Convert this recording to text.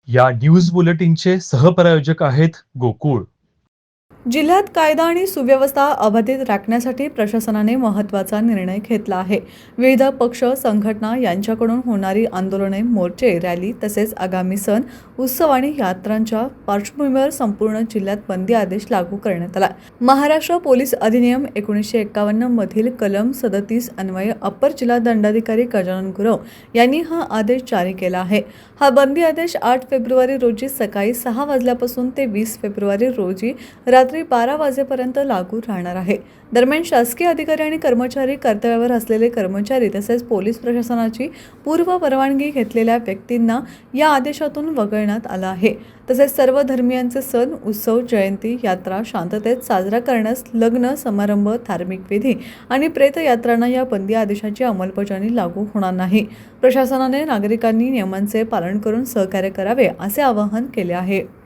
या न्यूज बुलेटिनचे सहप्रायोजक आहेत गोकुळ. जिल्ह्यात कायदा आणि सुव्यवस्था अबाधित राखण्यासाठी प्रशासनाने महत्त्वाचा निर्णय घेतला आहे. विविध पक्ष संघटना यांच्याकडून होणारी आंदोलने, मोर्चे, रॅली तसेच आगामी सण, उत्सव आणि यात्रांच्या पार्श्वभूमीवर संपूर्ण जिल्ह्यात बंदी आदेश लागू करण्यात आला. महाराष्ट्र पोलीस अधिनियम 1951 मधील कलम 37 अन्वये अप्पर जिल्हा दंडाधिकारी गजानन गुरव यांनी हा आदेश जारी केला आहे. हा बंदी आदेश 8 फेब्रुवारी रोजी सकाळी 6 वाजल्यापासून ते 20 फेब्रुवारी रोजी रात्री 12 वाजेपर्यंत लागू राहणार आहे. दरम्यान शासकीय अधिकारी आणि कर्मचारी, कर्तव्यावर असलेले कर्मचारी तसेच पोलीस प्रशासनाची पूर्व परवानगी घेतलेल्या व्यक्तींना या आदेशातून वगळण्यात आलं आहे. तसेच सर्व धर्मियांचे सण, उत्सव, जयंती, यात्रा शांततेत साजरा करण्यास, लग्न समारंभ, धार्मिक विधी आणि प्रेतयात्रांना या बंदी आदेशाची अंमलबजावणी लागू होणार नाही. प्रशासनाने नागरिकांनी नियमांचे पालन करून सहकार्य करावे असे आवाहन केले आहे.